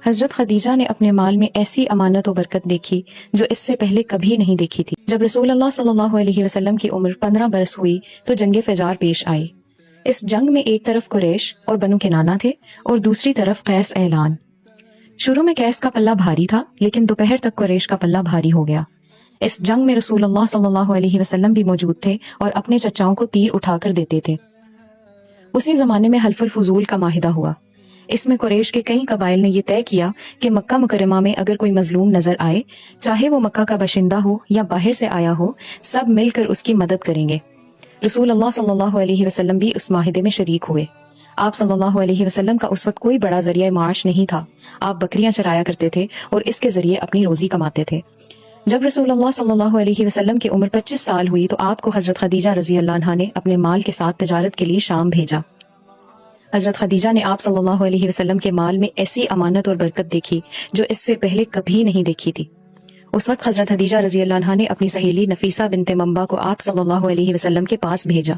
حضرت خدیجہ نے اپنے مال میں ایسی امانت و برکت دیکھی جو اس سے پہلے کبھی نہیں دیکھی تھی۔ جب رسول اللہ صلی اللہ علیہ وسلم کی عمر 15 برس ہوئی تو جنگ فجار پیش آئی۔ اس جنگ میں ایک طرف قریش اور بنو کنانہ تھے اور دوسری طرف قیس اعلان۔ شروع میں قیس کا پلہ بھاری تھا، لیکن دوپہر تک قریش کا پلہ بھاری ہو گیا۔ اس جنگ میں رسول اللہ صلی اللہ علیہ وسلم بھی موجود تھے اور اپنے چچاؤں کو تیر اٹھا کر دیتے تھے۔ اسی زمانے میں حلف الفضول کا معاہدہ ہوا۔ اس میں قریش کے کئی قبائل نے یہ طے کیا کہ مکہ مکرمہ میں اگر کوئی مظلوم نظر آئے، چاہے وہ مکہ کا باشندہ ہو یا باہر سے آیا ہو، سب مل کر اس کی مدد کریں گے۔ رسول اللہ صلی اللہ علیہ وسلم بھی اس معاہدے میں شریک ہوئے۔ آپ صلی اللہ علیہ وسلم کا اس وقت کوئی بڑا ذریعہ معاش نہیں تھا۔ آپ بکریاں چرایا کرتے تھے اور اس کے ذریعے اپنی روزی کماتے تھے۔ جب رسول اللہ صلی اللہ علیہ وسلم کی عمر 25 سال ہوئی تو آپ کو حضرت خدیجہ رضی اللہ عنہا نے اپنے مال کے ساتھ تجارت کے لیے شام بھیجا۔ حضرت خدیجہ نے آپ صلی اللہ علیہ وسلم کے مال میں ایسی امانت اور برکت دیکھی جو اس سے پہلے کبھی نہیں دیکھی تھی۔ اس وقت حضرت خدیجہ رضی اللہ عنہا نے اپنی سہیلی نفیسہ بنت منبع کو آپ صلی اللہ علیہ وسلم کے پاس بھیجا۔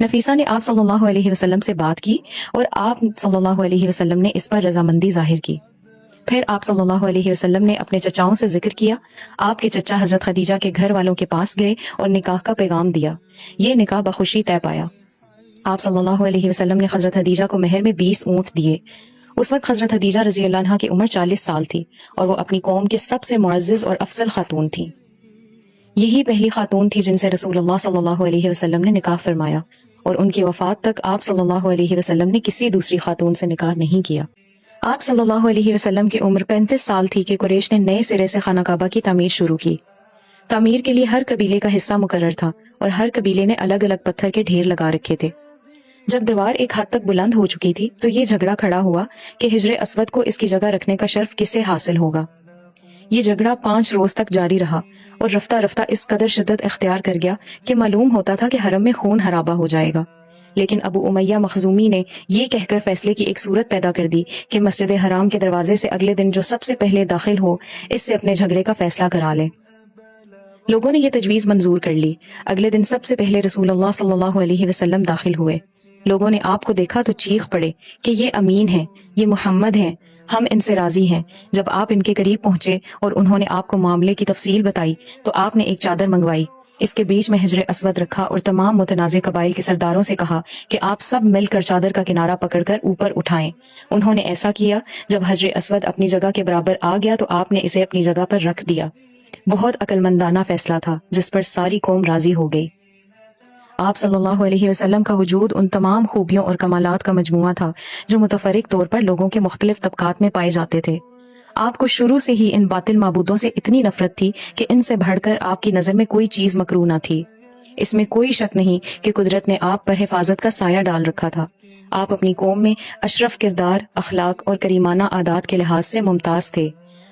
نفیسہ نے آپ صلی اللہ علیہ وسلم سے بات کی اور آپ صلی اللہ علیہ وسلم نے اس پر رضامندی ظاہر کی۔ پھر آپ صلی اللہ علیہ وسلم نے اپنے چچاؤں سے ذکر کیا۔ آپ کے چچا حضرت خدیجہ کے گھر والوں کے پاس گئے اور نکاح کا پیغام دیا۔ یہ نکاح بخوشی طے پایا۔ آپ صلی اللہ علیہ وسلم نے حضرت خدیجہ کو مہر میں 20 اونٹ دیے۔ اس وقت حضرت خدیجہ رضی اللہ عنہا کی عمر 40 سال تھی اور وہ اپنی قوم کے سب سے معزز اور افضل خاتون تھیں۔ یہی پہلی خاتون تھی جن سے رسول اللہ صلی اللہ علیہ وسلم نے نکاح فرمایا، اور ان کی وفات تک آپ صلی اللہ علیہ وسلم نے کسی دوسری خاتون سے نکاح نہیں کیا۔ آپ صلی اللہ علیہ وسلم کی عمر 35 سال تھی کہ قریش نے نئے سرے سے خانہ کعبہ کی تعمیر شروع کی۔ تعمیر کے لیے ہر قبیلے کا حصہ مقرر تھا اور ہر قبیلے نے الگ الگ پتھر کے ڈھیر لگا رکھے تھے۔ جب دیوار ایک حد تک بلند ہو چکی تھی تو یہ جھگڑا کھڑا ہوا کہ حجر اسود کو اس کی جگہ رکھنے کا شرف کسے حاصل ہوگا۔ یہ جھگڑا 5 روز تک جاری رہا اور رفتہ رفتہ اس قدر شدت اختیار کر گیا کہ معلوم ہوتا تھا کہ حرم میں خون خرابہ ہو جائے گا۔ لیکن ابو امیہ مخزومی نے یہ کہہ کر فیصلے کی ایک صورت پیدا کر دی کہ مسجد حرام کے دروازے سے اگلے دن جو سب سے پہلے داخل ہو اس سے اپنے جھگڑے کا فیصلہ کرا لے۔ لوگوں نے یہ تجویز منظور کر لی۔ اگلے دن سب سے پہلے رسول اللہ صلی اللہ علیہ وسلم داخل ہوئے۔ لوگوں نے آپ کو دیکھا تو چیخ پڑے کہ یہ امین ہیں، یہ محمد ہیں، ہم ان سے راضی ہیں۔ جب آپ ان کے قریب پہنچے اور انہوں نے آپ کو معاملے کی تفصیل بتائی تو آپ نے ایک چادر منگوائی، اس کے بیچ میں حجر اسود رکھا اور تمام متنازع قبائل کے سرداروں سے کہا کہ آپ سب مل کر چادر کا کنارہ پکڑ کر اوپر اٹھائیں۔ انہوں نے ایسا کیا۔ جب حجر اسود اپنی جگہ کے برابر آ گیا تو آپ نے اسے اپنی جگہ پر رکھ دیا۔ بہت عقلمندانہ فیصلہ تھا جس پر ساری قوم راضی ہو گئی۔ آپ صلی اللہ علیہ وسلم کا وجود ان تمام خوبیوں اور کمالات کا مجموعہ تھا جو متفرق طور پر لوگوں کے مختلف طبقات میں پائے جاتے تھے۔ آپ کو شروع سے ہی ان باطل معبودوں سے اتنی نفرت تھی کہ ان سے بڑھ کر آپ کی نظر میں کوئی چیز مکروہ نہ تھی۔ اس میں کوئی شک نہیں کہ قدرت نے آپ پر حفاظت کا سایہ ڈال رکھا تھا۔ آپ اپنی قوم میں اشرف کردار، اخلاق اور کریمانہ عادات کے لحاظ سے ممتاز تھے۔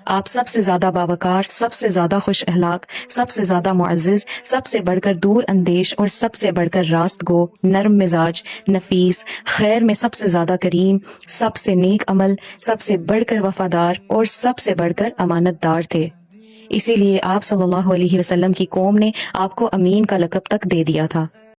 آپ سب سے زیادہ باوقار، سب سے زیادہ خوش اخلاق، سب سے زیادہ معزز، سب سے بڑھ کر دور اندیش اور سب سے بڑھ کر راست گو، نرم مزاج، نفیس، خیر میں سب سے زیادہ کریم، سب سے نیک عمل، سب سے بڑھ کر وفادار اور سب سے بڑھ کر امانت دار تھے۔ اسی لیے آپ صلی اللہ علیہ وسلم کی قوم نے آپ کو امین کا لقب تک دے دیا تھا۔